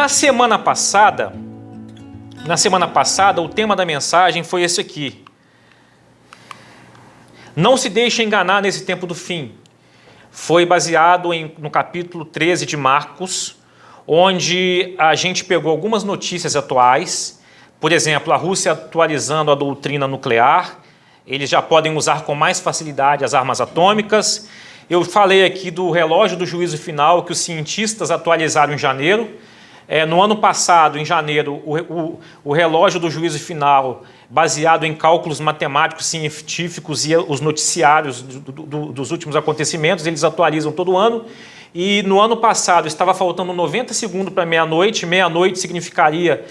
Na semana passada, o tema da mensagem foi esse aqui. Não se deixe enganar nesse tempo do fim. Foi baseado no capítulo 13 de Marcos, onde a gente pegou algumas notícias atuais. Por exemplo, a Rússia atualizando a doutrina nuclear. Eles já podem usar com mais facilidade as armas atômicas. Eu falei aqui do relógio do juízo final que os cientistas atualizaram em janeiro. No ano passado, em janeiro, o relógio do juízo final, baseado em cálculos matemáticos científicos e os noticiários dos últimos acontecimentos, eles atualizam todo ano. E no ano passado estava faltando 90 segundos para meia-noite. Meia-noite significaria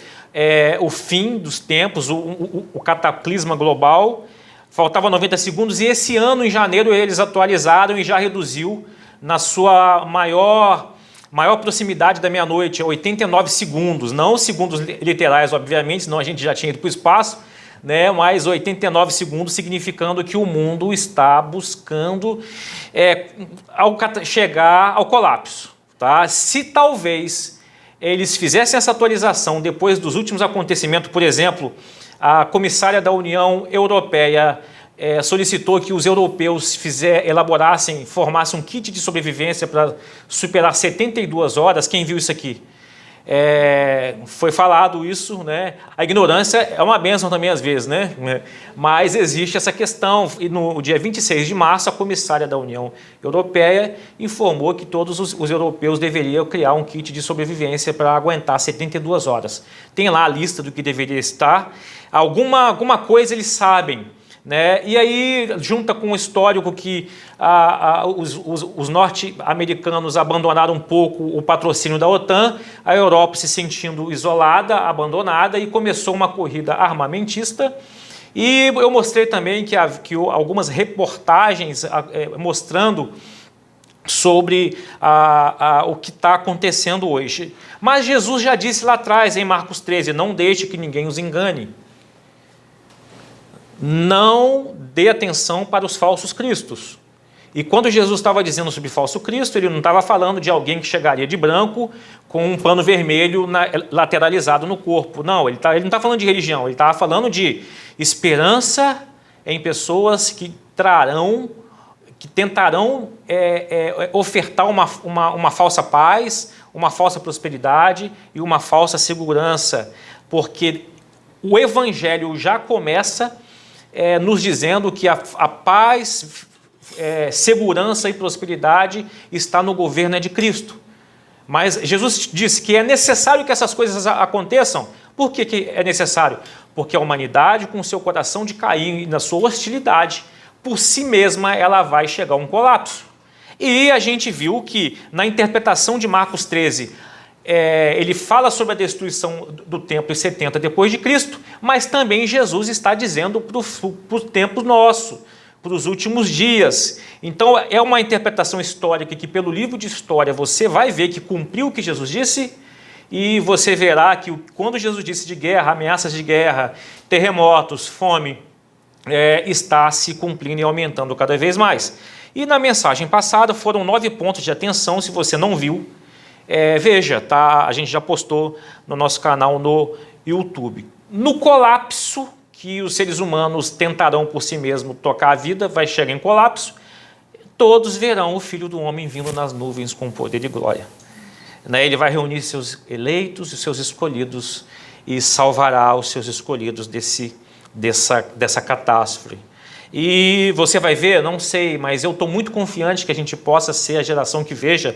o fim dos tempos, o cataclisma global. Faltava 90 segundos e esse ano, em janeiro, eles atualizaram e já reduziu na sua maior proximidade da meia-noite, 89 segundos, não segundos literais, obviamente, senão a gente já tinha ido para o espaço, né? Mas 89 segundos significando que o mundo está buscando chegar ao colapso. Tá? Se talvez eles fizessem essa atualização depois dos últimos acontecimentos, por exemplo, a comissária da União Europeia solicitou que os europeus formassem um kit de sobrevivência para superar 72 horas. Quem viu isso aqui? Foi falado isso, né? A ignorância é uma bênção também às vezes, né? Mas existe essa questão. E no dia 26 de março, a comissária da União Europeia informou que todos os europeus deveriam criar um kit de sobrevivência para aguentar 72 horas. Tem lá a lista do que deveria estar. Alguma coisa eles sabem, né? E aí, junta com o histórico que os norte-americanos abandonaram um pouco o patrocínio da OTAN, a Europa se sentindo isolada, abandonada, e começou uma corrida armamentista. E eu mostrei também que algumas reportagens mostrando sobre o que está acontecendo hoje. Mas Jesus já disse lá atrás, em Marcos 13, não deixe que ninguém os engane. Não dê atenção para os falsos cristos. E quando Jesus estava dizendo sobre falso Cristo, ele não estava falando de alguém que chegaria de branco com um pano vermelho lateralizado no corpo. Não, ele não está falando de religião, ele estava falando de esperança em pessoas que tentarão ofertar uma falsa paz, uma falsa prosperidade e uma falsa segurança. Porque o Evangelho já começa nos dizendo que a paz, segurança e prosperidade está no governo de Cristo. Mas Jesus disse que é necessário que essas coisas aconteçam. Por que é necessário? Porque a humanidade, com o seu coração de Caim, na sua hostilidade, por si mesma ela vai chegar a um colapso. E a gente viu que na interpretação de Marcos 13, ele fala sobre a destruição do templo em 70 depois de Cristo, mas também Jesus está dizendo para o tempo nosso, para os últimos dias. Então é uma interpretação histórica que pelo livro de história você vai ver que cumpriu o que Jesus disse, e você verá que quando Jesus disse de guerra, ameaças de guerra, terremotos, fome, está se cumprindo e aumentando cada vez mais. E na mensagem passada foram 9 pontos de atenção. Se você não viu, veja, tá? A gente já postou no nosso canal no YouTube. No colapso, que os seres humanos tentarão por si mesmos tocar a vida, vai chegar em colapso, todos verão o Filho do Homem vindo nas nuvens com poder e glória. Ele vai reunir seus eleitos e seus escolhidos e salvará os seus escolhidos dessa catástrofe. E você vai ver, não sei, mas eu estou muito confiante que a gente possa ser a geração que veja.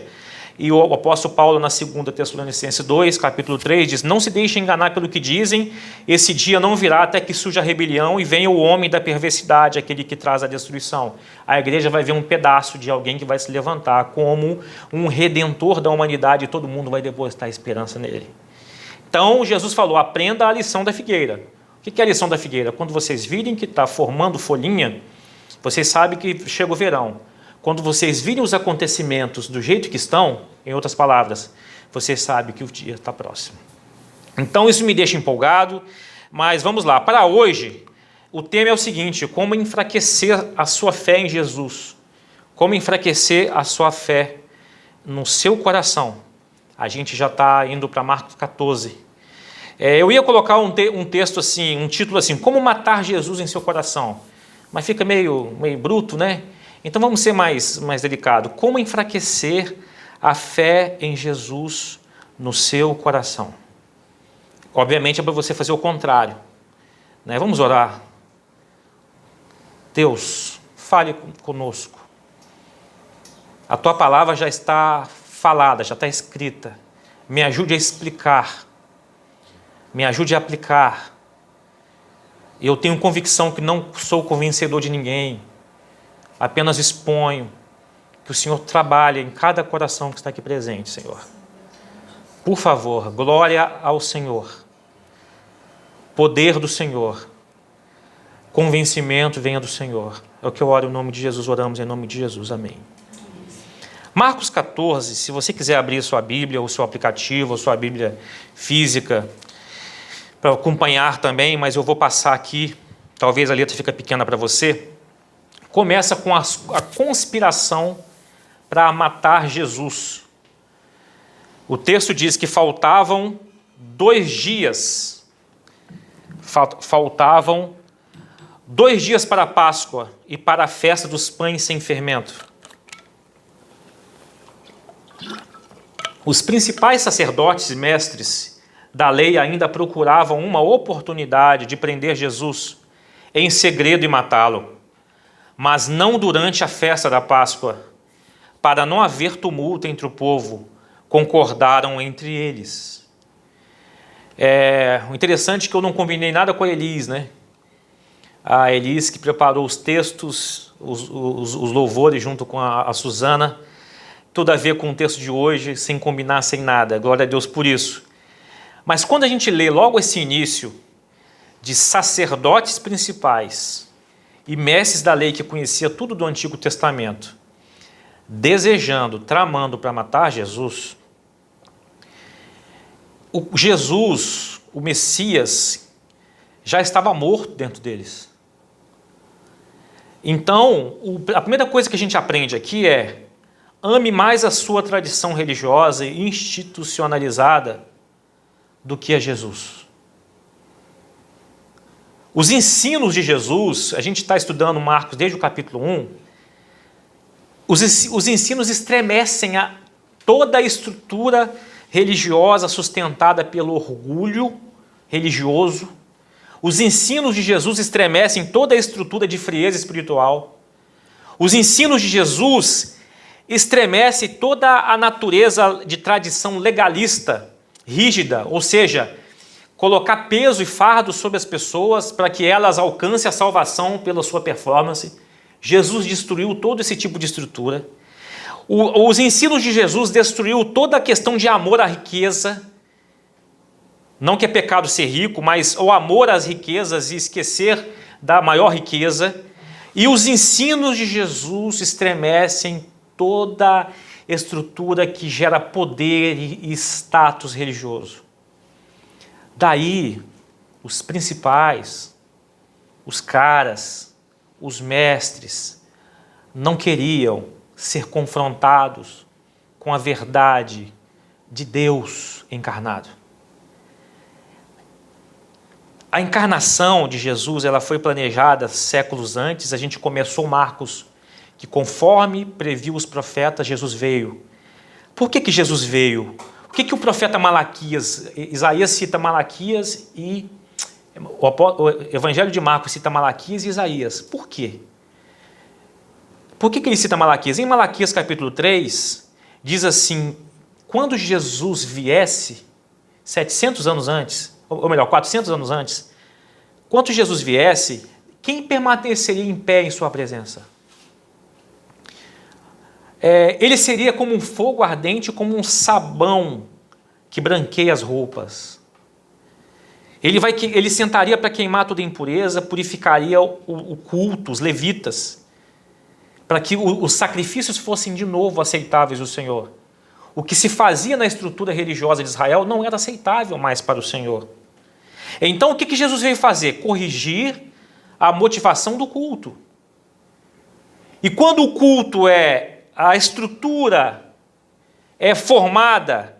E o apóstolo Paulo, na 2 Tessalonicenses 2, capítulo 3, diz: não se deixe enganar pelo que dizem, esse dia não virá até que surja a rebelião e venha o homem da perversidade, aquele que traz a destruição. A igreja vai ver um pedaço de alguém que vai se levantar como um redentor da humanidade e todo mundo vai depositar esperança nele. Então, Jesus falou: aprenda a lição da figueira. O que é a lição da figueira? Quando vocês virem que está formando folhinha, vocês sabem que chega o verão. Quando vocês virem os acontecimentos do jeito que estão, em outras palavras, vocês sabem que o dia está próximo. Então isso me deixa empolgado, mas vamos lá. Para hoje, o tema é o seguinte: como enfraquecer a sua fé em Jesus. Como enfraquecer a sua fé no seu coração. A gente já está indo para Marcos 14. Eu ia colocar um texto assim, um título assim, Como Matar Jesus em Seu Coração. Mas fica meio bruto, né? Então vamos ser mais delicado. Como enfraquecer a fé em Jesus no seu coração. Obviamente é para você fazer o contrário, né? Vamos orar. Deus, fale conosco. A tua palavra já está falada, já está escrita. Me ajude a explicar. Me ajude a aplicar. Eu tenho convicção que não sou convencedor de ninguém. Apenas exponho. Que o Senhor trabalhe em cada coração que está aqui presente, Senhor. Por favor, glória ao Senhor. Poder do Senhor. Convencimento venha do Senhor. É o que eu oro em nome de Jesus, oramos em nome de Jesus. Amém. Marcos 14, se você quiser abrir sua Bíblia, ou seu aplicativo, ou sua Bíblia física, para acompanhar também, mas eu vou passar aqui, talvez a letra fique pequena para você. Começa com a conspiração para matar Jesus. O texto diz que faltavam 2 dias. Faltavam 2 dias para a Páscoa e para a festa dos pães sem fermento. Os principais sacerdotes e mestres da lei ainda procuravam uma oportunidade de prender Jesus em segredo e matá-lo, mas não durante a festa da Páscoa. Para não haver tumulto entre o povo, concordaram entre eles. O interessante é que eu não combinei nada com a Elis, né? A Elis que preparou os textos, os louvores junto com a Suzana, tudo a ver com o texto de hoje, sem combinar, sem nada. Glória a Deus por isso. Mas quando a gente lê logo esse início de sacerdotes principais e mestres da lei que conhecia tudo do Antigo Testamento, desejando, tramando para matar Jesus, Jesus, o Messias, já estava morto dentro deles. Então, a primeira coisa que a gente aprende aqui é: ame mais a sua tradição religiosa e institucionalizada do que a Jesus. Os ensinos de Jesus, a gente está estudando Marcos desde o capítulo 1, os ensinos estremecem a toda a estrutura religiosa sustentada pelo orgulho religioso. Os ensinos de Jesus estremecem toda a estrutura de frieza espiritual. Os ensinos de Jesus estremecem toda a natureza de tradição legalista, rígida, ou seja, colocar peso e fardo sobre as pessoas para que elas alcancem a salvação pela sua performance. Jesus destruiu todo esse tipo de estrutura. Os ensinos de Jesus destruiu toda a questão de amor à riqueza. Não que é pecado ser rico, mas o amor às riquezas e esquecer da maior riqueza. E os ensinos de Jesus estremecem toda a estrutura que gera poder e status religioso. Daí, os principais, os caras, os mestres, não queriam ser confrontados com a verdade de Deus encarnado. A encarnação de Jesus, ela foi planejada séculos antes. A gente começou Marcos, que conforme previu os profetas, Jesus veio. Por que Jesus veio? Por que o profeta Malaquias, Isaías cita Malaquias e o Evangelho de Marcos cita Malaquias e Isaías? Por quê? Por que ele cita Malaquias? Em Malaquias capítulo 3, diz assim: quando Jesus viesse, 700 anos antes, ou melhor, 400 anos antes, quando Jesus viesse, quem permaneceria em pé em sua presença? Ele seria como um fogo ardente, como um sabão que branqueia as roupas. Ele sentaria para queimar toda impureza, purificaria o culto, os levitas, para que os sacrifícios fossem de novo aceitáveis ao Senhor. O que se fazia na estrutura religiosa de Israel não era aceitável mais para o Senhor. Então, o que Jesus veio fazer? Corrigir a motivação do culto. E quando o culto a estrutura é formada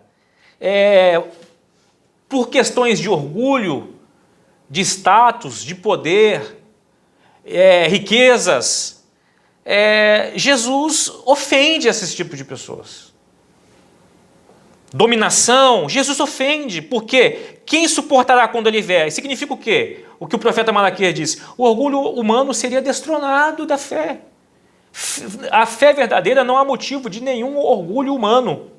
por questões de orgulho, de status, de poder, riquezas, Jesus ofende esse tipo de pessoas. Dominação, Jesus ofende, porque quem suportará quando ele vier? Significa o quê? O que o profeta Malaquias diz: o orgulho humano seria destronado da fé. A fé verdadeira não há motivo de nenhum orgulho humano.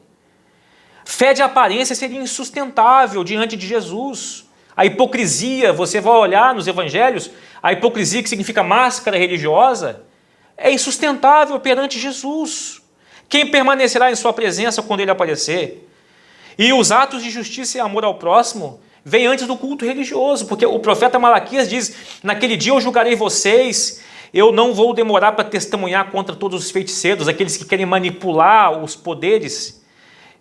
Fé de aparência seria insustentável diante de Jesus. A hipocrisia, você vai olhar nos evangelhos, a hipocrisia que significa máscara religiosa, é insustentável perante Jesus. Quem permanecerá em sua presença quando ele aparecer? E os atos de justiça e amor ao próximo vêm antes do culto religioso, porque o profeta Malaquias diz: naquele dia eu julgarei vocês, eu não vou demorar para testemunhar contra todos os feiticeiros, aqueles que querem manipular os poderes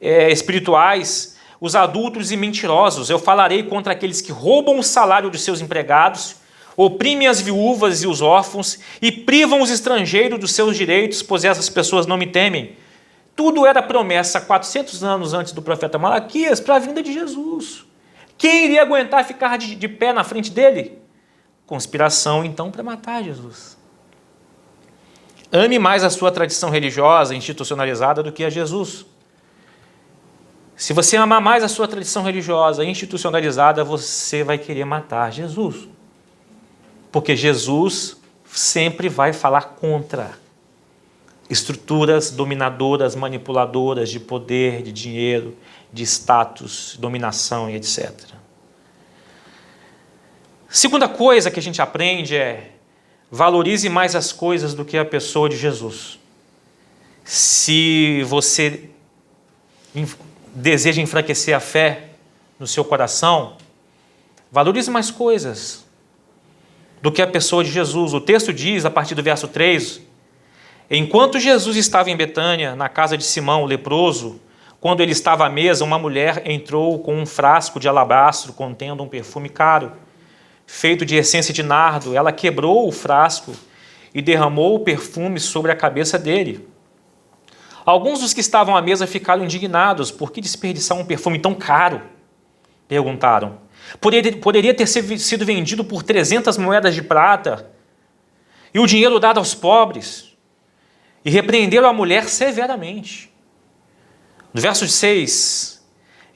espirituais, os adúlteros e mentirosos. Eu falarei contra aqueles que roubam o salário de seus empregados, oprimem as viúvas e os órfãos e privam os estrangeiros dos seus direitos, pois essas pessoas não me temem. Tudo era promessa 400 anos antes do profeta Malaquias para a vinda de Jesus. Quem iria aguentar ficar de pé na frente dele? Conspiração, então, para matar Jesus. Ame mais a sua tradição religiosa institucionalizada do que a Jesus. Se você amar mais a sua tradição religiosa institucionalizada, você vai querer matar Jesus. Porque Jesus sempre vai falar contra estruturas dominadoras, manipuladoras de poder, de dinheiro, de status, dominação e etc. Segunda coisa que a gente aprende é: valorize mais as coisas do que a pessoa de Jesus. Se você deseja enfraquecer a fé no seu coração, valorize mais coisas do que a pessoa de Jesus. O texto diz, a partir do verso 3, enquanto Jesus estava em Betânia, na casa de Simão, o leproso, quando ele estava à mesa, uma mulher entrou com um frasco de alabastro contendo um perfume caro, feito de essência de nardo. Ela quebrou o frasco e derramou o perfume sobre a cabeça dele. Alguns dos que estavam à mesa ficaram indignados. Por que desperdiçar um perfume tão caro? Perguntaram. Poderia ter sido vendido por 300 moedas de prata e o dinheiro dado aos pobres. E repreenderam a mulher severamente. No verso 6,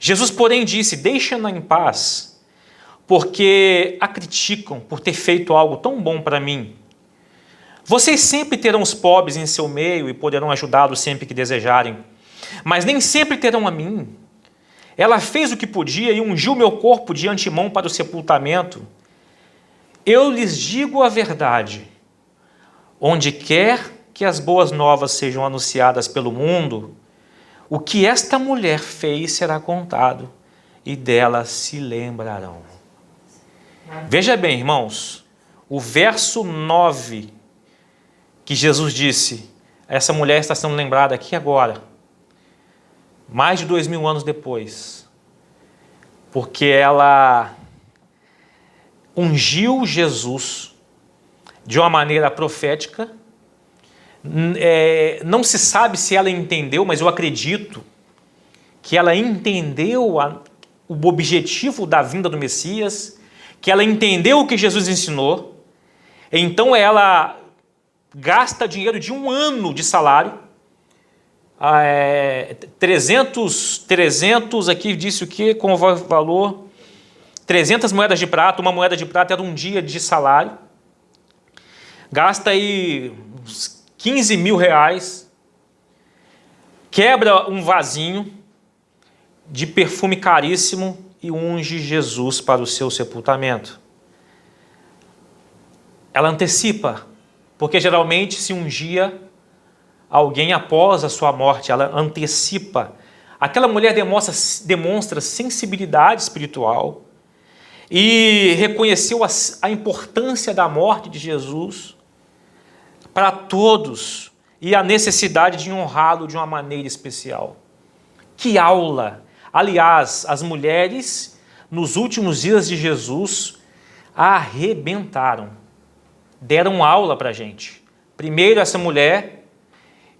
Jesus, porém, disse: deixa-na em paz, porque a criticam por ter feito algo tão bom para mim. Vocês sempre terão os pobres em seu meio e poderão ajudá-los sempre que desejarem, mas nem sempre terão a mim. Ela fez o que podia e ungiu meu corpo de antemão para o sepultamento. Eu lhes digo a verdade: onde quer que as boas novas sejam anunciadas pelo mundo, o que esta mulher fez será contado e dela se lembrarão. Veja bem, irmãos, o verso 9 que Jesus disse: essa mulher está sendo lembrada aqui agora, mais de 2000 anos depois, porque ela ungiu Jesus de uma maneira profética. Não se sabe se ela entendeu, mas eu acredito que ela entendeu o objetivo da vinda do Messias, que ela entendeu o que Jesus ensinou. Então ela gasta dinheiro de um ano de salário, 300 aqui disse o que com o valor, 300 moedas de prata. Uma moeda de prata era um dia de salário. Gasta aí uns 15 mil reais, quebra um vasinho de perfume caríssimo e unge Jesus para o seu sepultamento. Ela antecipa, porque geralmente se ungia alguém após a sua morte, ela antecipa. Aquela mulher demonstra sensibilidade espiritual e reconheceu a importância da morte de Jesus para todos e a necessidade de honrá-lo de uma maneira especial. Que aula! Aliás, as mulheres, nos últimos dias de Jesus, arrebentaram, deram aula para a gente. Primeiro essa mulher,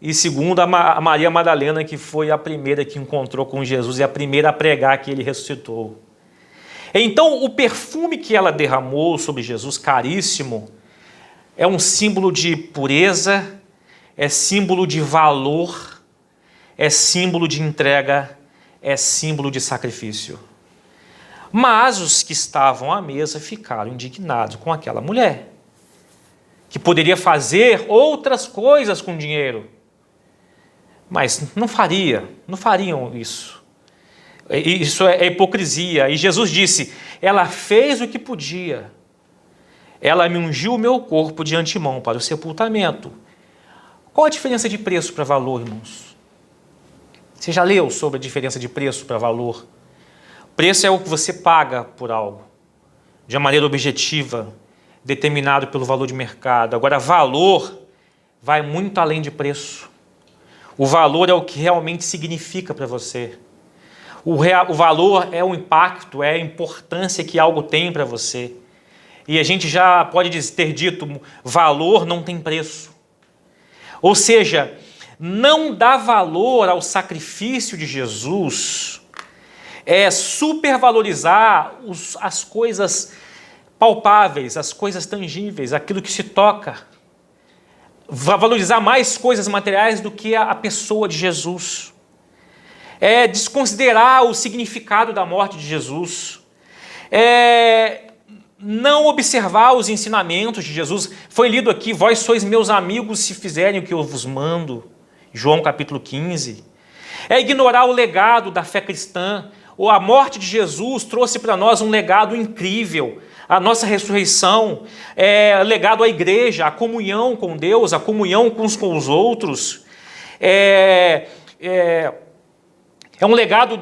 e segundo a Maria Madalena, que foi a primeira que encontrou com Jesus e a primeira a pregar que ele ressuscitou. Então, o perfume que ela derramou sobre Jesus, caríssimo, é um símbolo de pureza, é símbolo de valor, é símbolo de entrega, é símbolo de sacrifício. Mas os que estavam à mesa ficaram indignados com aquela mulher, que poderia fazer outras coisas com dinheiro, mas não fariam isso. Isso é hipocrisia. E Jesus disse, ela fez o que podia. Ela me ungiu o meu corpo de antemão para o sepultamento. Qual a diferença de preço para valor, irmãos? Você já leu sobre a diferença de preço para valor? Preço é o que você paga por algo, de uma maneira objetiva, determinado pelo valor de mercado. Agora, valor vai muito além de preço. O valor é o que realmente significa para você. O valor é o impacto, é a importância que algo tem para você. E a gente já pode ter dito, valor não tem preço. Ou seja, não dá valor ao sacrifício de Jesus é supervalorizar as coisas palpáveis, as coisas tangíveis, aquilo que se toca. Valorizar mais coisas materiais do que a pessoa de Jesus. É desconsiderar o significado da morte de Jesus. É não observar os ensinamentos de Jesus. Foi lido aqui, vós sois meus amigos se fizerem o que eu vos mando. João capítulo 15. É ignorar o legado da fé cristã. A morte de Jesus trouxe para nós um legado incrível. A nossa ressurreição é legado à igreja, a comunhão com Deus, a comunhão uns com os outros. É um legado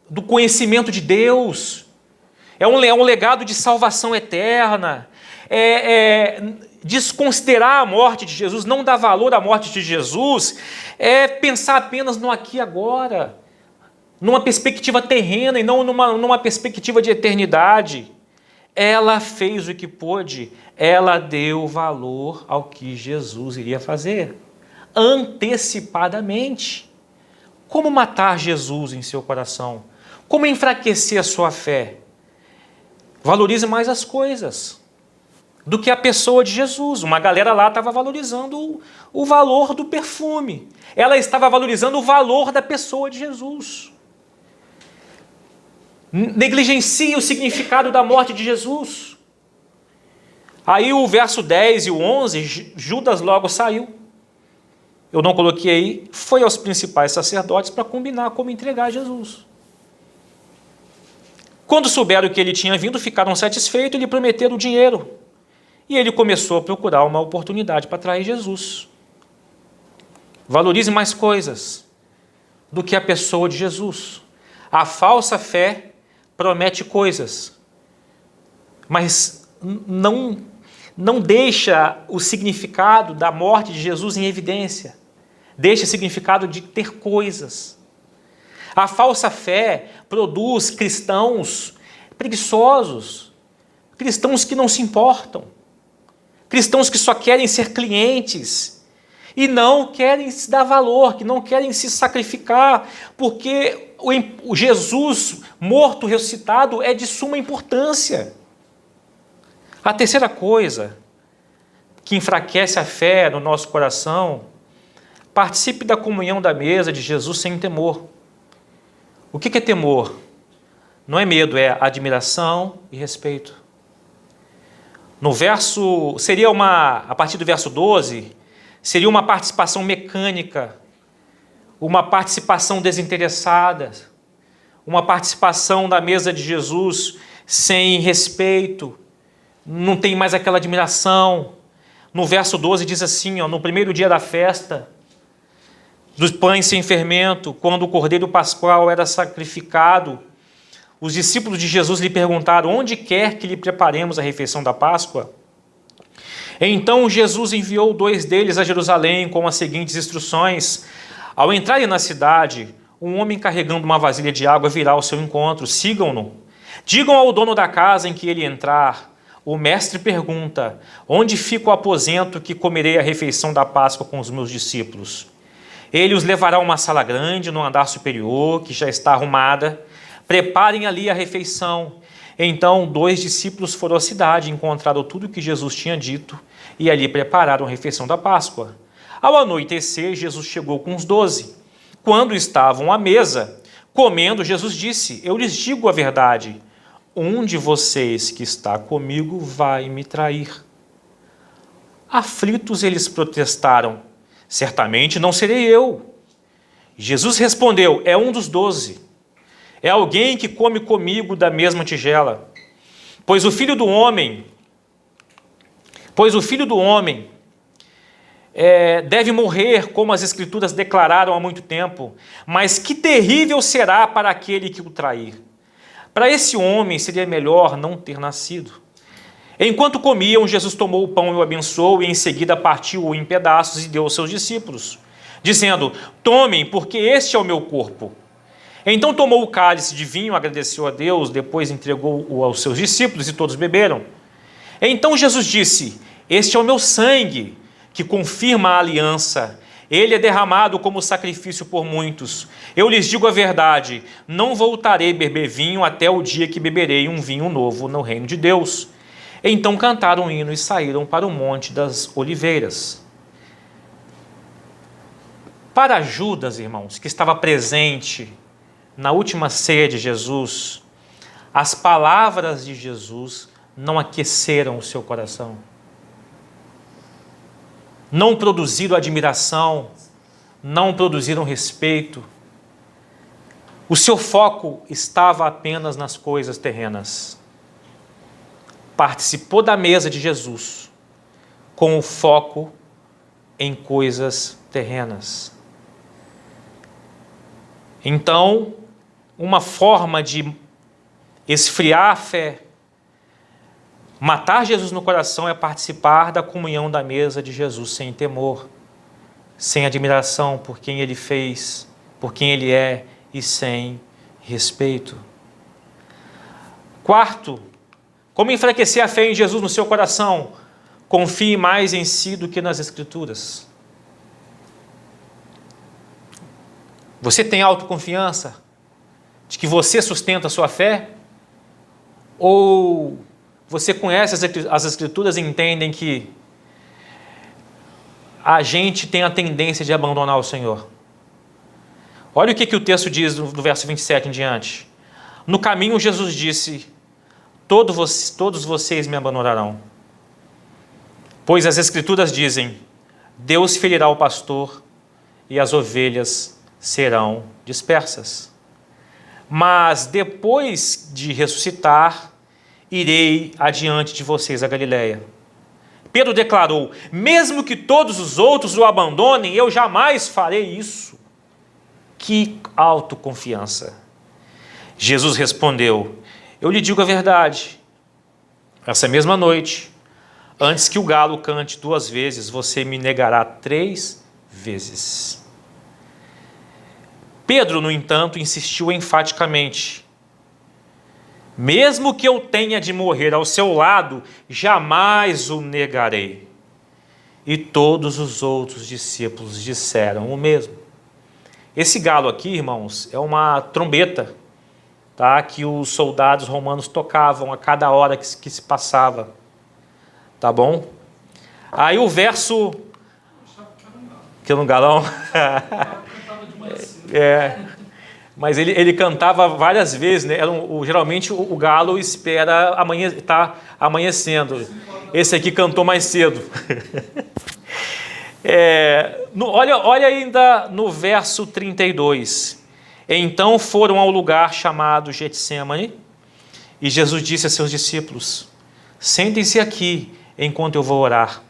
do conhecimento de Deus. É um legado de salvação eterna. Desconsiderar a morte de Jesus, não dar valor à morte de Jesus, é pensar apenas no aqui e agora, numa perspectiva terrena e não numa perspectiva de eternidade. Ela fez o que pôde, ela deu valor ao que Jesus iria fazer, antecipadamente. Como matar Jesus em seu coração? Como enfraquecer a sua fé? Valorize mais as coisas do que a pessoa de Jesus. Uma galera lá estava valorizando o valor do perfume. Ela estava valorizando o valor da pessoa de Jesus. Negligencia o significado da morte de Jesus. Aí o verso 10 e o 11, Judas logo saiu. Eu não coloquei aí, foi aos principais sacerdotes para combinar como entregar Jesus. Quando souberam que ele tinha vindo, ficaram satisfeitos e lhe prometeram o dinheiro. E ele começou a procurar uma oportunidade para trair Jesus. Valorize mais coisas do que a pessoa de Jesus. A falsa fé promete coisas, mas não deixa o significado da morte de Jesus em evidência. Deixa o significado de ter coisas. A falsa fé produz cristãos preguiçosos, cristãos que não se importam, cristãos que só querem ser clientes e não querem se dar valor, que não querem se sacrificar, porque o Jesus morto, ressuscitado, é de suma importância. A terceira coisa que enfraquece a fé no nosso coração, participe da comunhão da mesa de Jesus sem temor. O que é temor? Não é medo, é admiração e respeito. No verso, a partir do verso 12, seria uma participação mecânica, uma participação desinteressada, uma participação da mesa de Jesus sem respeito, não tem mais aquela admiração. No verso 12 diz assim, no primeiro dia da festa, dos pães sem fermento, quando o cordeiro pascual era sacrificado, os discípulos de Jesus lhe perguntaram, onde quer que lhe preparemos a refeição da Páscoa? Então Jesus enviou 2 deles a Jerusalém com as seguintes instruções. Ao entrarem na cidade, um homem carregando uma vasilha de água virá ao seu encontro. Sigam-no. Digam ao dono da casa em que ele entrar, o mestre pergunta: onde fica o aposento que comerei a refeição da Páscoa com os meus discípulos? Ele os levará a uma sala grande no andar superior, que já está arrumada. Preparem ali a refeição. Então 2 discípulos foram à cidade, encontraram tudo o que Jesus tinha dito e ali prepararam a refeição da Páscoa. Ao anoitecer, Jesus chegou com os 12. Quando estavam à mesa, comendo, Jesus disse: eu lhes digo a verdade, um de vocês que está comigo vai me trair. Aflitos, eles protestaram: certamente não serei eu. Jesus respondeu: é um dos 12. É alguém que come comigo da mesma tigela. Pois o Filho do Homem deve morrer, como as Escrituras declararam há muito tempo. Mas que terrível será para aquele que o trair. Para esse homem seria melhor não ter nascido. Enquanto comiam, Jesus tomou o pão e o abençoou, e em seguida partiu-o em pedaços e deu aos seus discípulos, dizendo: tomem, porque este é o meu corpo. Então tomou o cálice de vinho, agradeceu a Deus, depois entregou-o aos seus discípulos e todos beberam. Então Jesus disse: este é o meu sangue, que confirma a aliança. Ele é derramado como sacrifício por muitos. Eu lhes digo a verdade, não voltarei a beber vinho até o dia que beberei um vinho novo no reino de Deus. Então cantaram um hino e saíram para o Monte das Oliveiras. Para Judas, irmãos, que estava presente na última ceia de Jesus, as palavras de Jesus não aqueceram o seu coração, não produziram admiração, não produziram respeito. O seu foco estava apenas nas coisas terrenas. Participou da mesa de Jesus com o foco em coisas terrenas. Então, uma forma de esfriar a fé, matar Jesus no coração, é participar da comunhão da mesa de Jesus sem temor, sem admiração por quem ele fez, por quem ele é e sem respeito. Quarto, como enfraquecer a fé em Jesus no seu coração? Confie mais em si do que nas Escrituras. Você tem autoconfiança de que você sustenta a sua fé? Ou você conhece as Escrituras e entendem que a gente tem a tendência de abandonar o Senhor? Olha o que o texto diz no verso 27 em diante. No caminho, Jesus disse: todos vocês me abandonarão. Pois as Escrituras dizem: Deus ferirá o pastor e as ovelhas serão dispersas. Mas depois de ressuscitar, irei adiante de vocês a Galileia. Pedro declarou: mesmo que todos os outros o abandonem, eu jamais farei isso. Que autoconfiança! Jesus respondeu: eu lhe digo a verdade. Essa mesma noite, antes que o galo cante 2 vezes, você me negará 3 vezes. Pedro, no entanto, insistiu enfaticamente: mesmo que eu tenha de morrer ao seu lado, jamais o negarei. E todos os outros discípulos disseram o mesmo. Esse galo aqui, irmãos, é uma trombeta, tá? Que os soldados romanos tocavam a cada hora que se passava. Tá bom? Aí o verso... Que era um galão? Mas ele cantava várias vezes, né? Geralmente o galo espera tá amanhecendo. Esse aqui cantou mais cedo. Olha ainda no verso 32. Então foram ao lugar chamado Getsemane, e Jesus disse a seus discípulos: sentem-se aqui enquanto eu vou orar.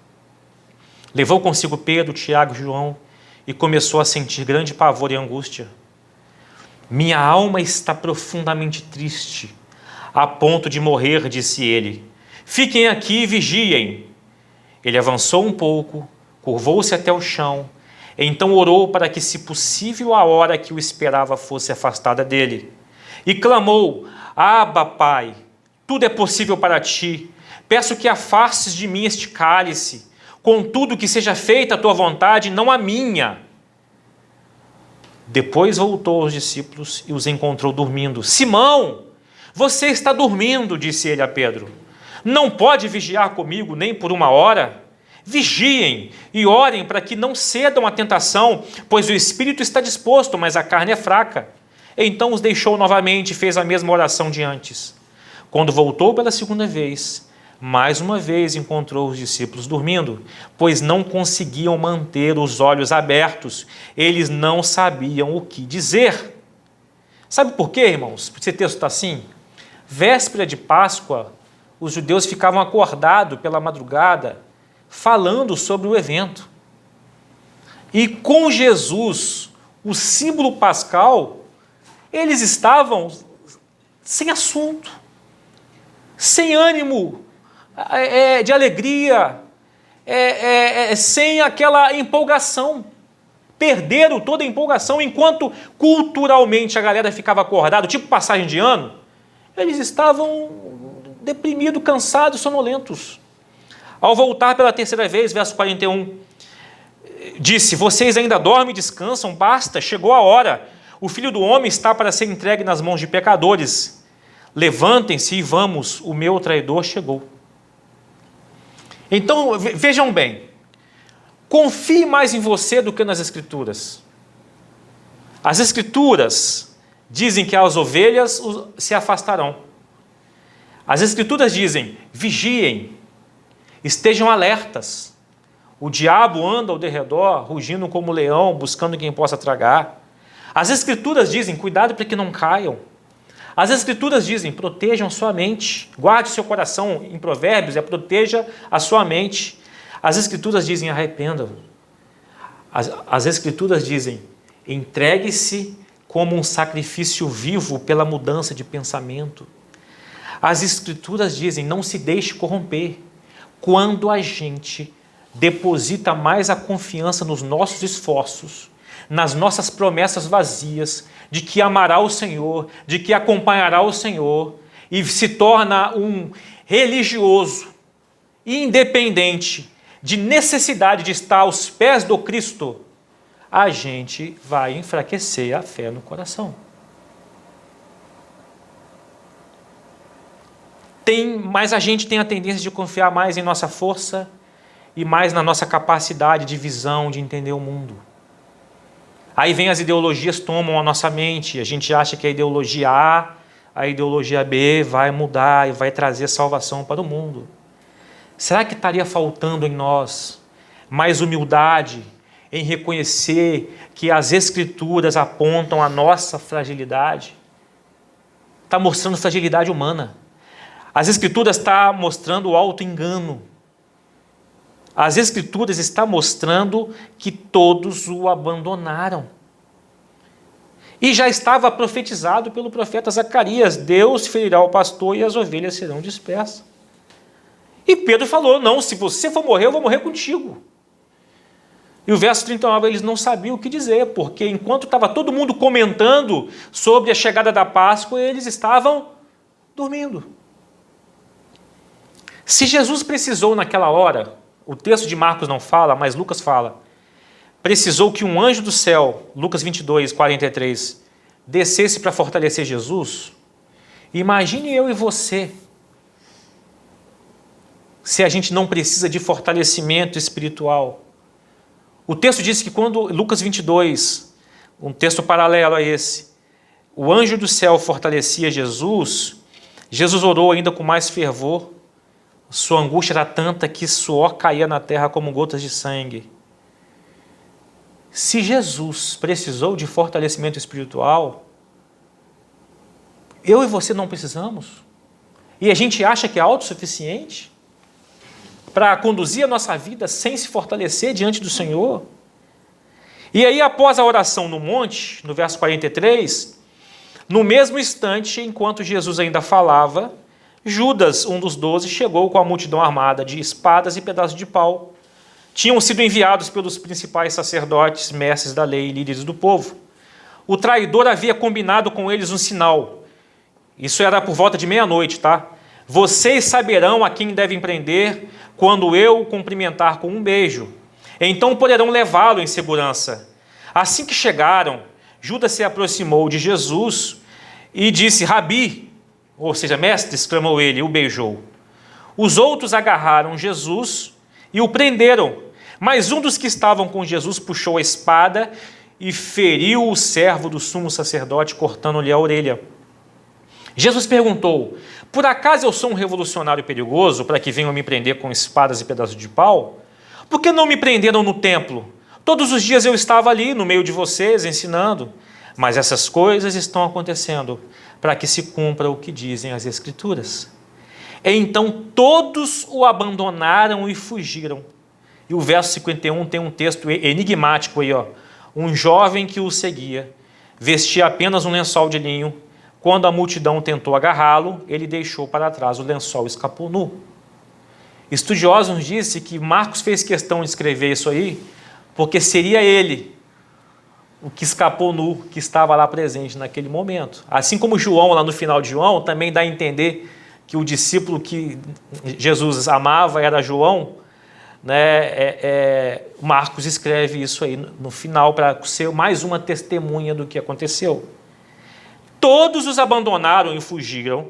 Levou consigo Pedro, Tiago e João e começou a sentir grande pavor e angústia. Minha alma está profundamente triste, a ponto de morrer, disse ele. Fiquem aqui e vigiem. Ele avançou um pouco, curvou-se até o chão, então orou para que, se possível, a hora que o esperava fosse afastada dele. E clamou: Abba, Pai, tudo é possível para ti. Peço que afastes de mim este cálice, contudo que seja feita a tua vontade, não a minha. Depois voltou aos discípulos e os encontrou dormindo. Simão, você está dormindo, disse ele a Pedro. Não pode vigiar comigo nem por 1 hora? Vigiem e orem para que não cedam à tentação, pois o espírito está disposto, mas a carne é fraca. Então os deixou novamente e fez a mesma oração de antes. Quando voltou pela segunda vez, mais uma vez encontrou os discípulos dormindo, pois não conseguiam manter os olhos abertos. Eles não sabiam o que dizer. Sabe por quê, irmãos? Esse texto está assim. Véspera de Páscoa, os judeus ficavam acordados pela madrugada, falando sobre o evento. E com Jesus, o símbolo pascal, eles estavam sem assunto, sem ânimo de alegria, sem aquela empolgação. Perderam toda a empolgação, enquanto culturalmente a galera ficava acordada, tipo passagem de ano, eles estavam deprimidos, cansados, sonolentos. Ao voltar pela terceira vez, verso 41, disse: vocês ainda dormem e descansam? Basta, chegou a hora. O Filho do Homem está para ser entregue nas mãos de pecadores. Levantem-se e vamos, o meu traidor chegou. Então, vejam bem, confie mais em você do que nas Escrituras. As Escrituras dizem que as ovelhas se afastarão. As Escrituras dizem: vigiem, estejam alertas. O diabo anda ao derredor, rugindo como leão, buscando quem possa tragar. As Escrituras dizem: cuidado para que não caiam. As Escrituras dizem: protejam sua mente, guarde seu coração. Em Provérbios proteja a sua mente. As Escrituras dizem: arrependam. As Escrituras dizem: entregue-se como um sacrifício vivo pela mudança de pensamento. As Escrituras dizem: não se deixe corromper. Quando a gente deposita mais a confiança nos nossos esforços, nas nossas promessas vazias, de que amará o Senhor, de que acompanhará o Senhor, e se torna um religioso, independente, de necessidade de estar aos pés do Cristo, a gente vai enfraquecer a fé no coração. Mas a gente tem a tendência de confiar mais em nossa força e mais na nossa capacidade de visão, de entender o mundo. Aí vem as ideologias, tomam a nossa mente, a gente acha que a ideologia A, a ideologia B vai mudar e vai trazer salvação para o mundo. Será que estaria faltando em nós mais humildade em reconhecer que as Escrituras apontam a nossa fragilidade? Está mostrando fragilidade humana. As Escrituras estão mostrando o auto-engano. As Escrituras estão mostrando que todos o abandonaram. E já estava profetizado pelo profeta Zacarias: Deus ferirá o pastor e as ovelhas serão dispersas. E Pedro falou: não, se você for morrer, eu vou morrer contigo. E o verso 39, eles não sabiam o que dizer, porque enquanto estava todo mundo comentando sobre a chegada da Páscoa, eles estavam dormindo. Se Jesus precisou naquela hora, o texto de Marcos não fala, mas Lucas fala, precisou que um anjo do céu, Lucas 22, 43, descesse para fortalecer Jesus. Imagine eu e você, se a gente não precisa de fortalecimento espiritual. O texto diz que quando, Lucas 22, um texto paralelo a esse, o anjo do céu fortalecia Jesus, Jesus orou ainda com mais fervor. Sua angústia era tanta que suor caía na terra como gotas de sangue. Se Jesus precisou de fortalecimento espiritual, eu e você não precisamos? E a gente acha que é autossuficiente para conduzir a nossa vida sem se fortalecer diante do Senhor? E aí, após a oração no monte, no verso 43, no mesmo instante, enquanto Jesus ainda falava, Judas, um dos 12, chegou com a multidão armada de espadas e pedaços de pau. Tinham sido enviados pelos principais sacerdotes, mestres da lei e líderes do povo. O traidor havia combinado com eles um sinal. Isso era por volta de meia-noite, tá? Vocês saberão a quem devem prender quando eu o cumprimentar com um beijo. Então poderão levá-lo em segurança. Assim que chegaram, Judas se aproximou de Jesus e disse: Rabi, ou seja, mestre, exclamou ele, e o beijou. Os outros agarraram Jesus e o prenderam, mas um dos que estavam com Jesus puxou a espada e feriu o servo do sumo sacerdote, cortando-lhe a orelha. Jesus perguntou: por acaso eu sou um revolucionário perigoso para que venham me prender com espadas e pedaços de pau? Por que não me prenderam no templo? Todos os dias eu estava ali no meio de vocês ensinando, mas essas coisas estão acontecendo para que se cumpra o que dizem as Escrituras. Então todos o abandonaram e fugiram. E o verso 51 tem um texto enigmático aí, ó. Um jovem que o seguia, vestia apenas um lençol de linho. Quando a multidão tentou agarrá-lo, ele deixou para trás o lençol e escapou nu. Estudiosos dizem que Marcos fez questão de escrever isso aí, porque seria ele o que escapou nu, que estava lá presente naquele momento. Assim como João, lá no final de João, também dá a entender que o discípulo que Jesus amava era João, né? Marcos escreve isso aí no final para ser mais uma testemunha do que aconteceu. Todos os abandonaram e fugiram,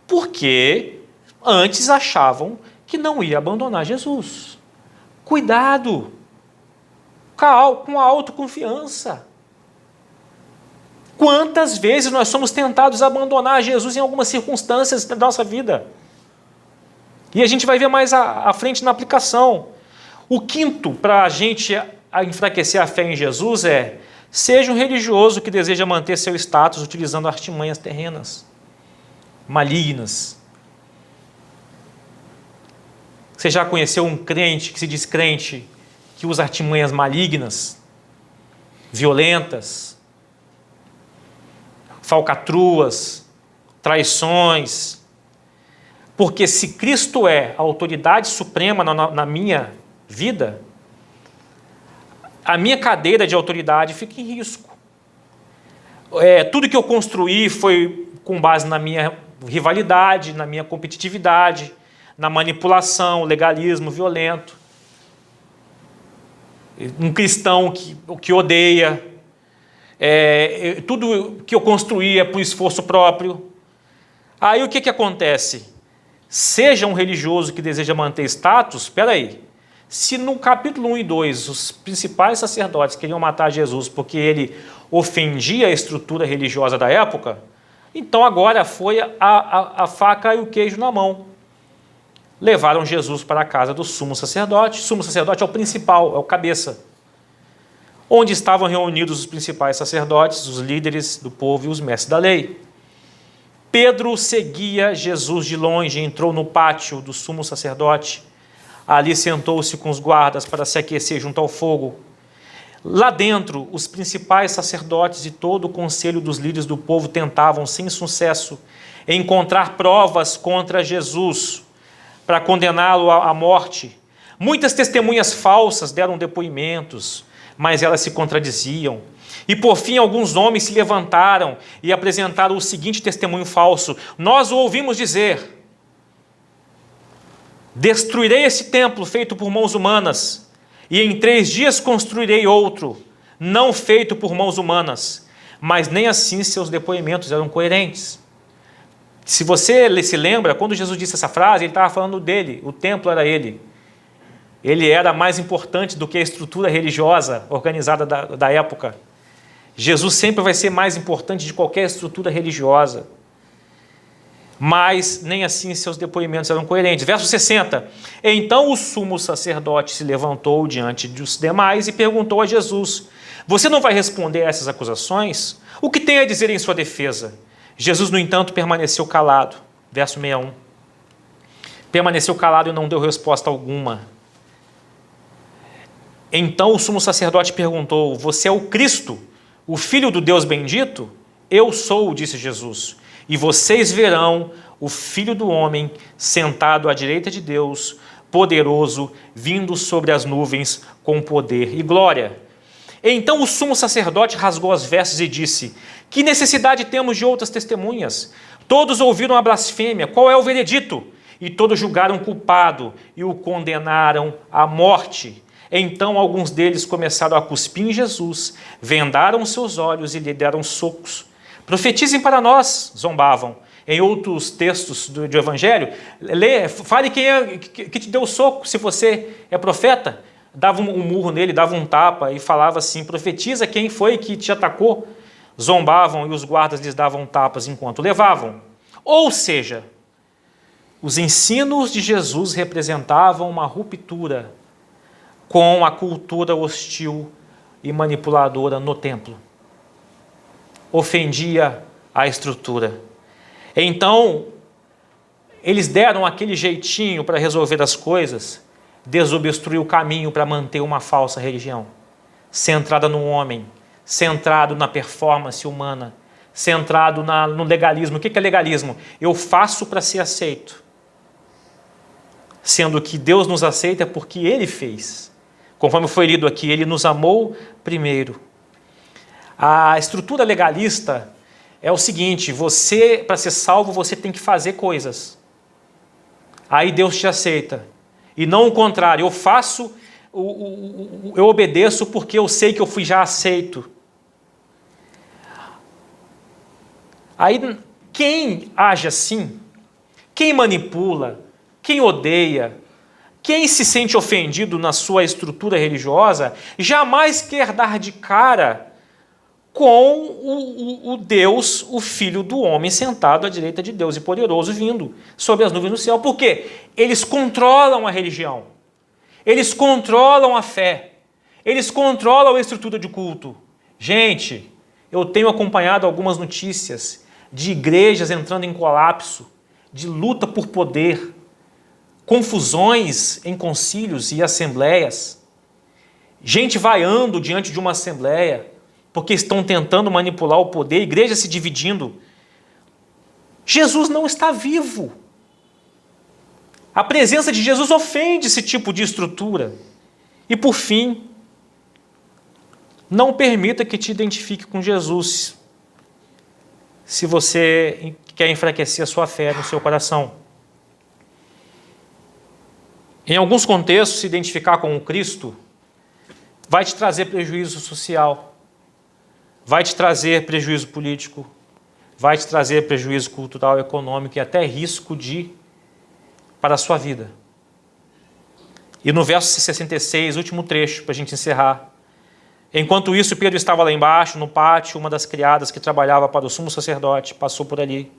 porque antes achavam que não ia abandonar Jesus. Cuidado com a autoconfiança. Quantas vezes nós somos tentados a abandonar Jesus em algumas circunstâncias da nossa vida? E a gente vai ver mais à frente na aplicação. O quinto para a gente enfraquecer a fé em Jesus é: seja um religioso que deseja manter seu status utilizando artimanhas terrenas, malignas. Você já conheceu um crente que se diz crente, que usa artimanhas malignas, violentas, falcatruas, traições? Porque se Cristo é a autoridade suprema na minha vida, a minha cadeira de autoridade fica em risco. Tudo que eu construí foi com base na minha rivalidade, na minha competitividade, na manipulação, legalismo violento. Um cristão que odeia. Tudo que eu construí é por esforço próprio. Aí o que acontece? Seja um religioso que deseja manter status, espera aí. Se no capítulo 1 e 2 os principais sacerdotes queriam matar Jesus porque ele ofendia a estrutura religiosa da época, então agora foi a faca e o queijo na mão. Levaram Jesus para a casa do sumo sacerdote. O sumo sacerdote é o principal, é o cabeça. Onde estavam reunidos os principais sacerdotes, os líderes do povo e os mestres da lei. Pedro seguia Jesus de longe e entrou no pátio do sumo sacerdote. Ali sentou-se com os guardas para se aquecer junto ao fogo. Lá dentro, os principais sacerdotes e todo o conselho dos líderes do povo tentavam, sem sucesso, encontrar provas contra Jesus para condená-lo à morte. Muitas testemunhas falsas deram depoimentos, mas elas se contradiziam. E por fim alguns homens se levantaram e apresentaram o seguinte testemunho falso: nós o ouvimos dizer: destruirei esse templo feito por mãos humanas, e em 3 dias construirei outro, não feito por mãos humanas. Mas nem assim seus depoimentos eram coerentes. Se você se lembra, quando Jesus disse essa frase, ele estava falando dele, o templo era ele. Ele era mais importante do que a estrutura religiosa organizada da época. Jesus sempre vai ser mais importante de qualquer estrutura religiosa. Mas nem assim seus depoimentos eram coerentes. Verso 60. Então o sumo sacerdote se levantou diante dos demais e perguntou a Jesus: você não vai responder a essas acusações? O que tem a dizer em sua defesa? Jesus, no entanto, permaneceu calado. Verso 61. Permaneceu calado e não deu resposta alguma. Então o sumo sacerdote perguntou: você é o Cristo, o Filho do Deus bendito? Eu sou, disse Jesus. E vocês verão o Filho do Homem sentado à direita de Deus, poderoso, vindo sobre as nuvens com poder e glória. Então o sumo sacerdote rasgou as vestes e disse: que necessidade temos de outras testemunhas? Todos ouviram a blasfêmia, qual é o veredito? E todos julgaram culpado e o condenaram à morte. Então alguns deles começaram a cuspir em Jesus, vendaram seus olhos e lhe deram socos. Profetizem para nós, zombavam. Em outros textos do Evangelho, fale quem é que te deu o soco, se você é profeta. Dava um murro nele, dava um tapa e falava assim: profetiza quem foi que te atacou. Zombavam e os guardas lhes davam tapas enquanto levavam. Ou seja, os ensinos de Jesus representavam uma ruptura com a cultura hostil e manipuladora no templo. Ofendia a estrutura. Então, eles deram aquele jeitinho para resolver as coisas, desobstruir o caminho para manter uma falsa religião, centrada no homem, centrado na performance humana, centrado no legalismo. O que é legalismo? Eu faço para ser aceito. Sendo que Deus nos aceita porque Ele fez. Conforme foi lido aqui, Ele nos amou primeiro. A estrutura legalista é o seguinte: você, para ser salvo, você tem que fazer coisas. Aí Deus te aceita. E não o contrário, eu obedeço porque eu sei que eu fui já aceito. Aí, quem age assim, quem manipula, quem odeia, quem se sente ofendido na sua estrutura religiosa, jamais quer dar de cara com o Deus, o Filho do homem, sentado à direita de Deus e poderoso, vindo sobre as nuvens do céu. Por quê? Eles controlam a religião, eles controlam a fé, eles controlam a estrutura de culto. Gente, eu tenho acompanhado algumas notícias de igrejas entrando em colapso, de luta por poder, confusões em concílios e assembleias, gente vaiando diante de uma assembleia, porque estão tentando manipular o poder, igreja se dividindo. Jesus não está vivo. A presença de Jesus ofende esse tipo de estrutura. E por fim, não permita que te identifique com Jesus, se você quer enfraquecer a sua fé no seu coração. Em alguns contextos, se identificar com o Cristo vai te trazer prejuízo social, vai te trazer prejuízo político, vai te trazer prejuízo cultural, econômico e até risco para a sua vida. E no verso 66, último trecho, para a gente encerrar. Enquanto isso, Pedro estava lá embaixo, no pátio, uma das criadas que trabalhava para o sumo sacerdote passou por ali,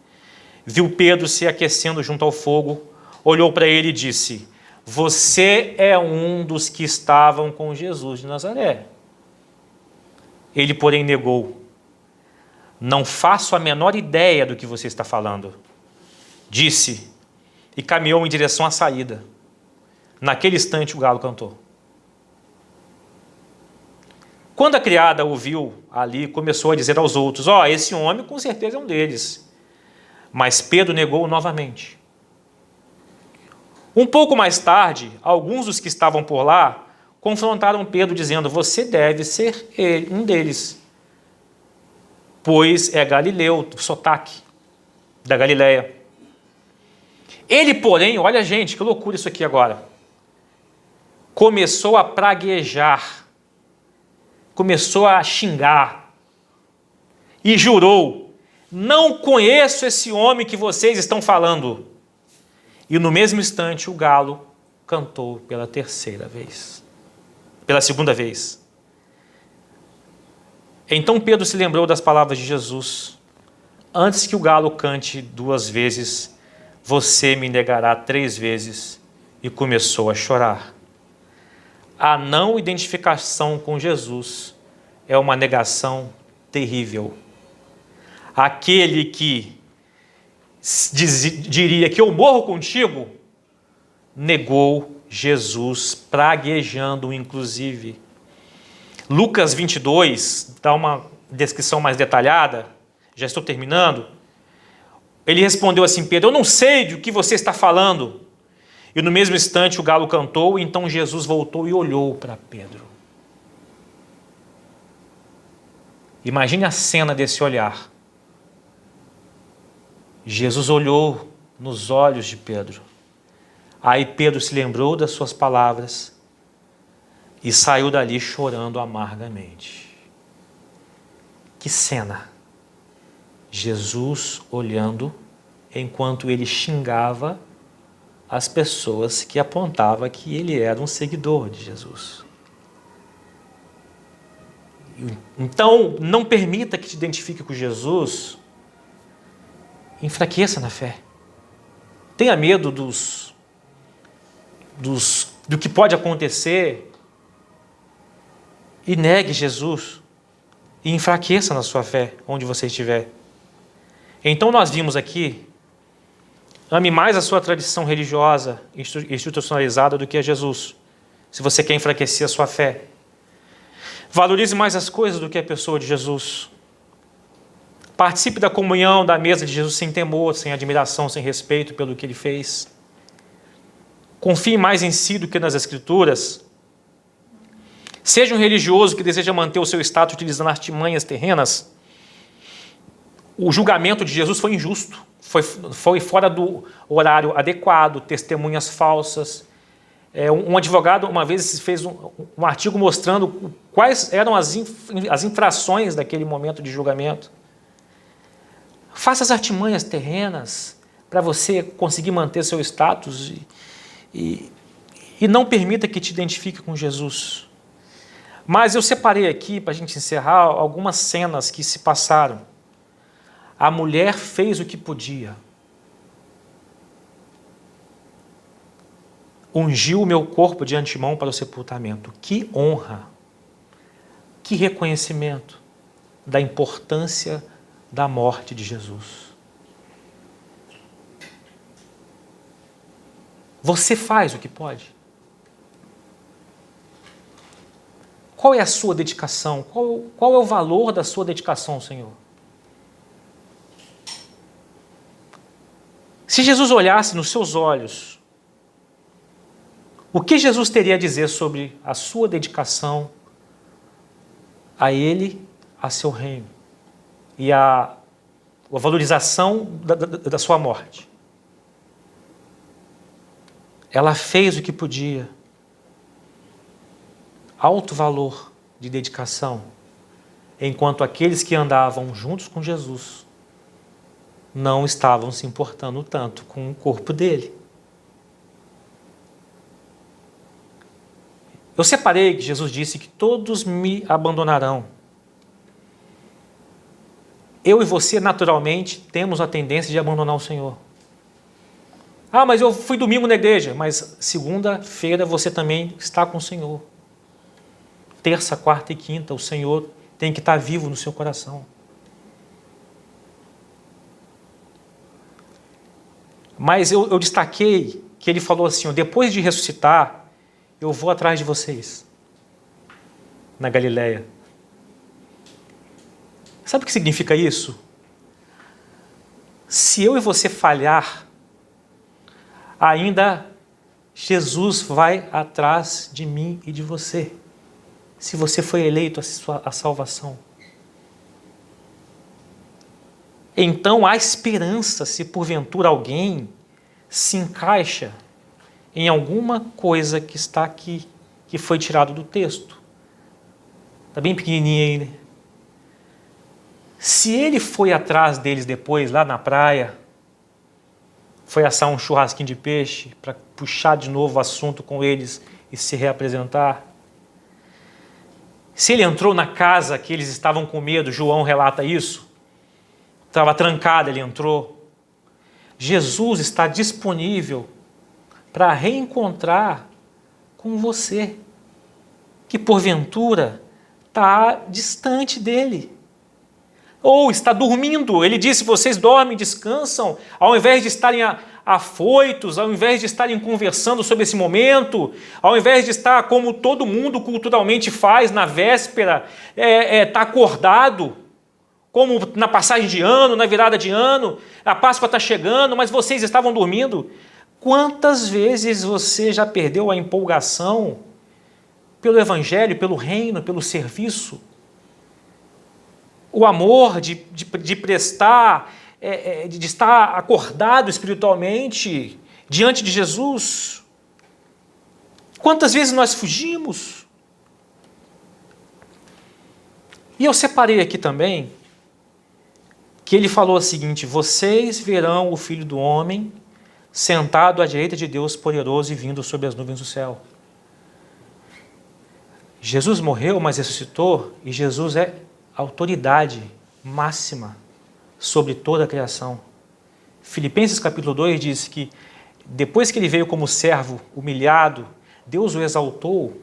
viu Pedro se aquecendo junto ao fogo, olhou para ele e disse: você é um dos que estavam com Jesus de Nazaré. Ele, porém, negou: não faço a menor ideia do que você está falando. Disse e caminhou em direção à saída. Naquele instante o galo cantou. Quando a criada ouviu ali, começou a dizer aos outros: esse homem com certeza é um deles. Mas Pedro negou novamente. Um pouco mais tarde, alguns dos que estavam por lá confrontaram Pedro, dizendo: você deve ser um deles, pois é galileu, o sotaque da Galileia. Ele, porém, olha gente, que loucura isso aqui agora, começou a praguejar, começou a xingar e jurou: não conheço esse homem que vocês estão falando. E no mesmo instante o galo cantou pela segunda vez. Então Pedro se lembrou das palavras de Jesus: antes que o galo cante 2 vezes, você me negará 3 vezes, e começou a chorar. A não identificação com Jesus é uma negação terrível. Aquele que diria que eu morro contigo, negou Jesus, praguejando inclusive. Lucas 22 dá uma descrição mais detalhada, já estou terminando. Ele respondeu assim: Pedro, eu não sei do que você está falando. E no mesmo instante o galo cantou, e então Jesus voltou e olhou para Pedro. Imagine a cena desse olhar. Jesus olhou nos olhos de Pedro. Aí Pedro se lembrou das suas palavras e saiu dali chorando amargamente. Que cena! Jesus olhando enquanto ele xingava as pessoas que apontavam que ele era um seguidor de Jesus. Então, não permita que te identifique com Jesus, enfraqueça na fé. Tenha medo do que pode acontecer e negue Jesus e enfraqueça na sua fé, onde você estiver. Então nós vimos aqui, ame mais a sua tradição religiosa institucionalizada do que a Jesus, se você quer enfraquecer a sua fé. Valorize mais as coisas do que a pessoa de Jesus. Participe da comunhão, da mesa de Jesus sem temor, sem admiração, sem respeito pelo que ele fez. Confie mais em si do que nas Escrituras. Seja um religioso que deseja manter o seu status utilizando artimanhas terrenas. O julgamento de Jesus foi injusto, foi fora do horário adequado, testemunhas falsas. Um advogado uma vez fez um artigo mostrando quais eram as infrações daquele momento de julgamento. Faça as artimanhas terrenas para você conseguir manter seu status e não permita que te identifique com Jesus. Mas eu separei aqui, para a gente encerrar, algumas cenas que se passaram. A mulher fez o que podia. Ungiu o meu corpo de antemão para o sepultamento. Que honra, que reconhecimento da importância da morte de Jesus. Você faz o que pode? Qual é a sua dedicação? Qual é o valor da sua dedicação, Senhor? Se Jesus olhasse nos seus olhos, o que Jesus teria a dizer sobre a sua dedicação a Ele, a seu reino e a valorização da sua morte? Ela fez o que podia. Alto valor de dedicação, enquanto aqueles que andavam juntos com Jesus não estavam se importando tanto com o corpo dele. Eu separei que Jesus disse que todos me abandonarão. Eu e você, naturalmente, temos a tendência de abandonar o Senhor. Ah, mas eu fui domingo na igreja. Mas segunda-feira você também está com o Senhor. Terça, quarta e quinta, o Senhor tem que estar vivo no seu coração. Mas eu destaquei que ele falou assim, depois de ressuscitar, eu vou atrás de vocês, na Galileia. Sabe o que significa isso? Se eu e você falhar, ainda Jesus vai atrás de mim e de você, se você foi eleito a salvação. Então há esperança se porventura alguém se encaixa em alguma coisa que está aqui, que foi tirado do texto. Está bem pequenininho aí, né? Se ele foi atrás deles depois, lá na praia, foi assar um churrasquinho de peixe para puxar de novo o assunto com eles e se reapresentar. Se ele entrou na casa que eles estavam com medo, João relata isso, estava trancado, ele entrou. Jesus está disponível para reencontrar com você, que porventura está distante dele, ou está dormindo. Ele disse, vocês dormem, descansam, ao invés de estarem afoitos, ao invés de estarem conversando sobre esse momento, ao invés de estar como todo mundo culturalmente faz na véspera, tá acordado, como na passagem de ano, na virada de ano, a Páscoa está chegando, mas vocês estavam dormindo. Quantas vezes você já perdeu a empolgação pelo Evangelho, pelo reino, pelo serviço? o amor de prestar, de estar acordado espiritualmente diante de Jesus. Quantas vezes nós fugimos? E eu separei aqui também que ele falou o seguinte: vocês verão o Filho do Homem sentado à direita de Deus poderoso e vindo sobre as nuvens do céu. Jesus morreu, mas ressuscitou, e Jesus é autoridade máxima sobre toda a criação. Filipenses capítulo 2 diz que depois que ele veio como servo humilhado, Deus o exaltou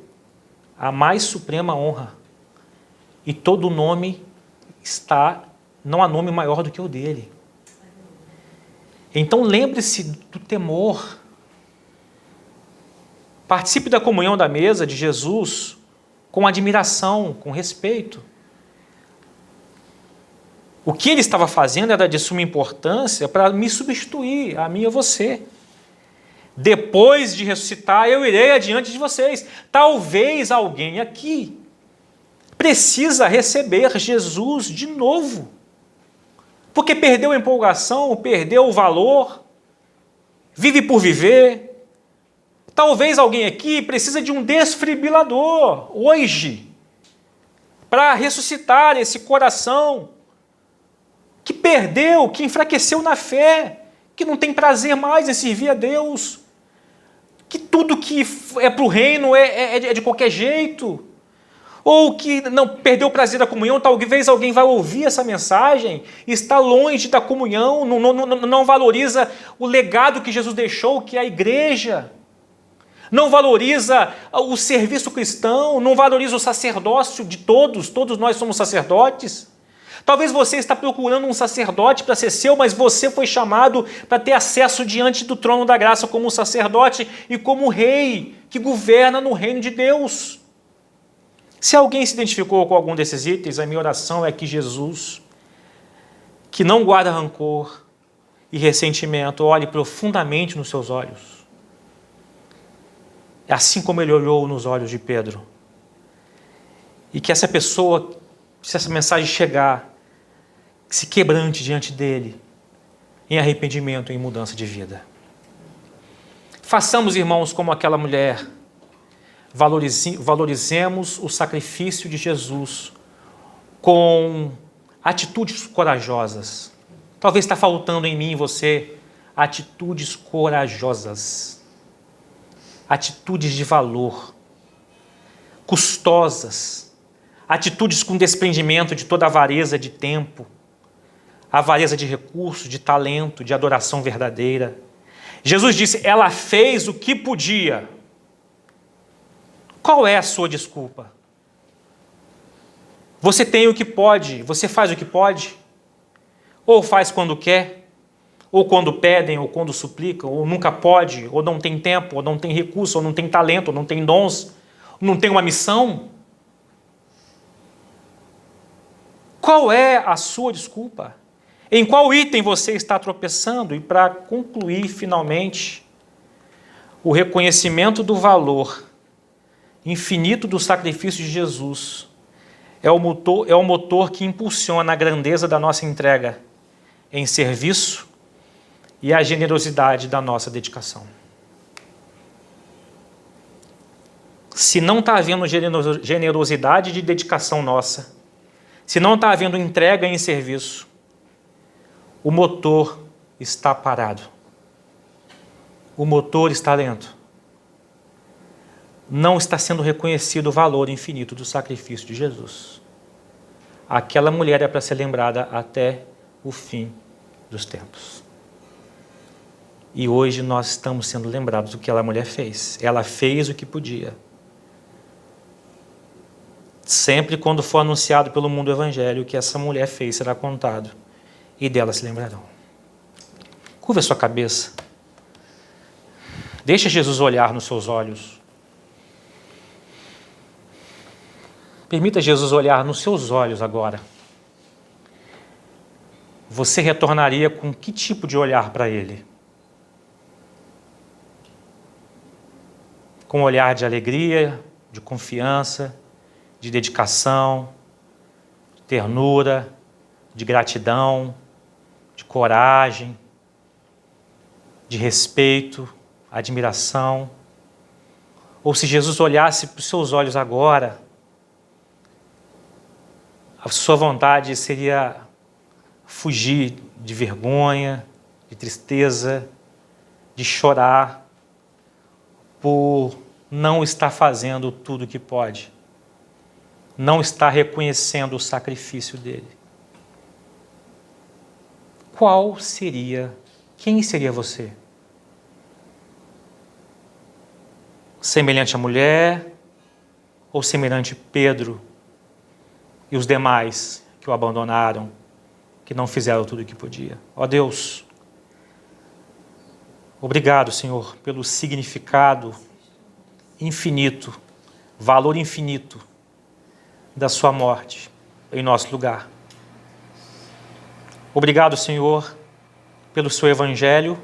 à mais suprema honra. E todo nome não há nome maior do que o dele. Então lembre-se do temor. Participe da comunhão da mesa de Jesus com admiração, com respeito. O que ele estava fazendo era de suma importância para me substituir, a mim e a você. Depois de ressuscitar, eu irei adiante de vocês. Talvez alguém aqui precisa receber Jesus de novo, porque perdeu a empolgação, perdeu o valor, vive por viver. Talvez alguém aqui precisa de um desfibrilador hoje, para ressuscitar esse coração que perdeu, que enfraqueceu na fé, que não tem prazer mais em servir a Deus, que tudo que é para o reino é de qualquer jeito, ou que não perdeu o prazer da comunhão. Talvez alguém vai ouvir essa mensagem e está longe da comunhão, não valoriza o legado que Jesus deixou, que é a igreja, não valoriza o serviço cristão, não valoriza o sacerdócio de todos nós somos sacerdotes. Talvez você está procurando um sacerdote para ser seu, mas você foi chamado para ter acesso diante do trono da graça como um sacerdote e como rei que governa no reino de Deus. Se alguém se identificou com algum desses itens, a minha oração é que Jesus, que não guarda rancor e ressentimento, olhe profundamente nos seus olhos, assim como ele olhou nos olhos de Pedro. E que essa pessoa, se essa mensagem chegar, se quebrante diante dele, em arrependimento, em mudança de vida. Façamos, irmãos, como aquela mulher, valorizemos o sacrifício de Jesus com atitudes corajosas. Talvez está faltando em mim e você atitudes corajosas, atitudes de valor, custosas, atitudes com desprendimento de toda avareza de tempo, avareza de recursos, de talento, de adoração verdadeira. Jesus disse: ela fez o que podia. Qual é a sua desculpa? Você tem o que pode, você faz o que pode? Ou faz quando quer, ou quando pedem, ou quando suplicam, ou nunca pode, ou não tem tempo, ou não tem recurso, ou não tem talento, ou não tem dons, ou não tem uma missão? Qual é a sua desculpa? Em qual item você está tropeçando? E para concluir, finalmente, o reconhecimento do valor infinito do sacrifício de Jesus é o motor que impulsiona a grandeza da nossa entrega em serviço e a generosidade da nossa dedicação. Se não está havendo generosidade de dedicação nossa, se não está havendo entrega em serviço, o motor está parado. O motor está lento. Não está sendo reconhecido o valor infinito do sacrifício de Jesus. Aquela mulher é para ser lembrada até o fim dos tempos. E hoje nós estamos sendo lembrados do que aquela mulher fez. Ela fez o que podia. Sempre quando for anunciado pelo mundo o evangelho, o que essa mulher fez será contado. E dela se lembrarão. Curva a sua cabeça. Deixa Jesus olhar nos seus olhos. Permita Jesus olhar nos seus olhos agora. Você retornaria com que tipo de olhar para Ele? Com um olhar de alegria, de confiança, de dedicação, de ternura, de gratidão, de coragem, de respeito, admiração. Ou se Jesus olhasse para os seus olhos agora, a sua vontade seria fugir de vergonha, de tristeza, de chorar por não estar fazendo tudo o que pode, não estar reconhecendo o sacrifício dele. Quem seria você? Semelhante à mulher ou semelhante a Pedro e os demais que o abandonaram, que não fizeram tudo o que podia? Ó Deus, obrigado, Senhor, pelo significado infinito, valor infinito da sua morte em nosso lugar. Obrigado, Senhor, pelo seu evangelho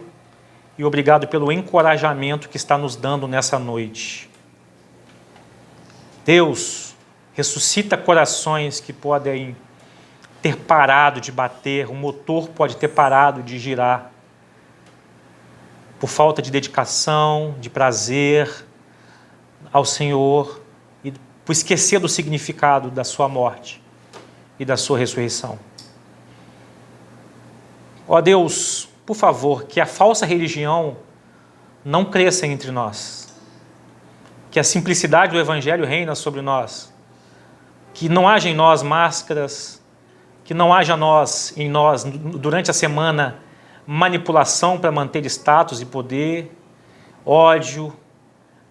e obrigado pelo encorajamento que está nos dando nessa noite. Deus, ressuscita corações que podem ter parado de bater, o motor pode ter parado de girar por falta de dedicação, de prazer ao Senhor e por esquecer do significado da sua morte e da sua ressurreição. Ó Deus, por favor, que a falsa religião não cresça entre nós, que a simplicidade do Evangelho reina sobre nós, que não haja em nós máscaras, que não haja em nós, durante a semana, manipulação para manter status e poder, ódio,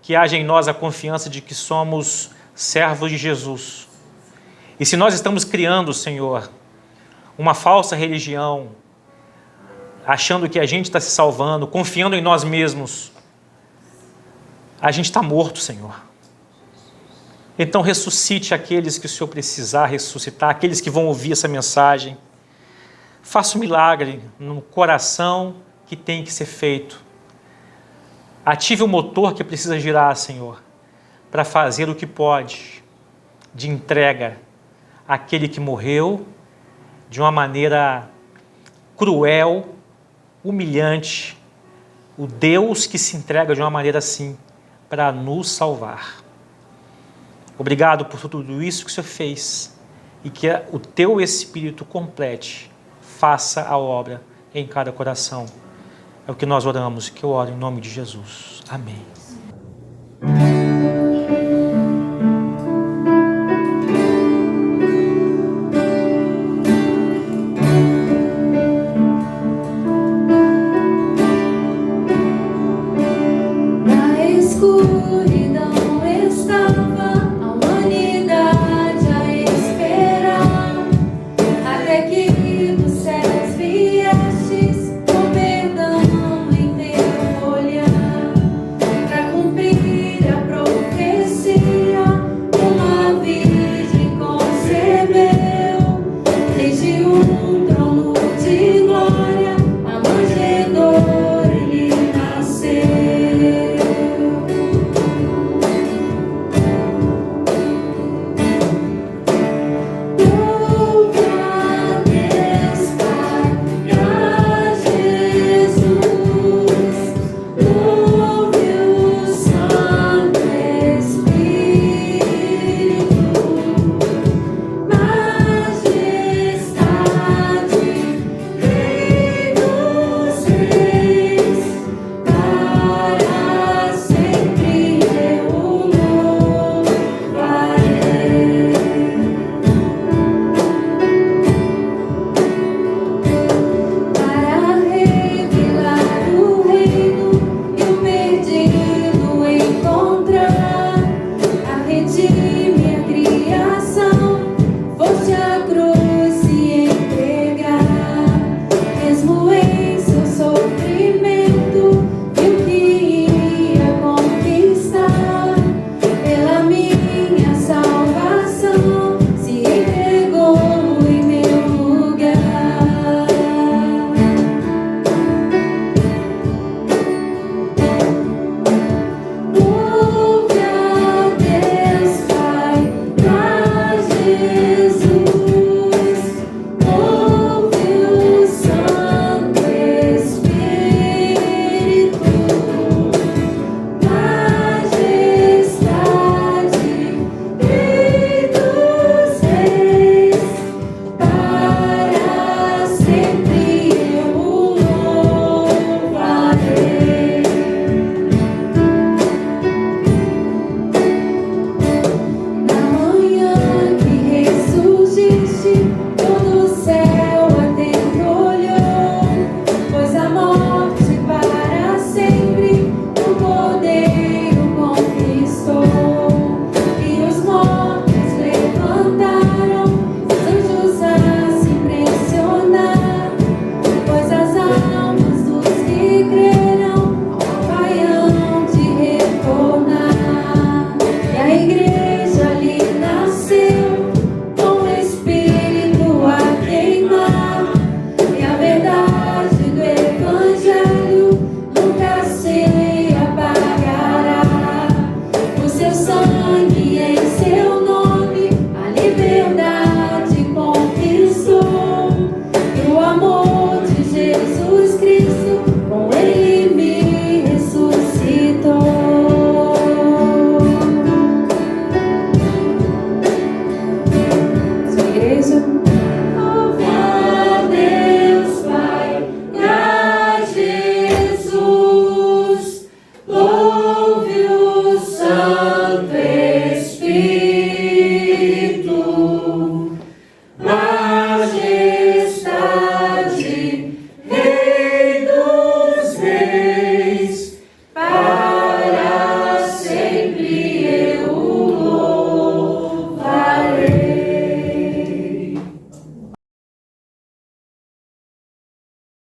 que haja em nós a confiança de que somos servos de Jesus. E se nós estamos criando, Senhor, uma falsa religião, achando que a gente está se salvando, confiando em nós mesmos, a gente está morto, Senhor. Então ressuscite aqueles que o Senhor precisar ressuscitar, aqueles que vão ouvir essa mensagem. Faça um milagre no coração que tem que ser feito. Ative o motor que precisa girar, Senhor, para fazer o que pode, de entrega àquele que morreu de uma maneira cruel, humilhante, o Deus que se entrega de uma maneira assim para nos salvar. Obrigado por tudo isso que o Senhor fez e que o teu Espírito complete, faça a obra em cada coração. É o que nós oramos, que eu oro em nome de Jesus. Amém. Encontrar a retirada.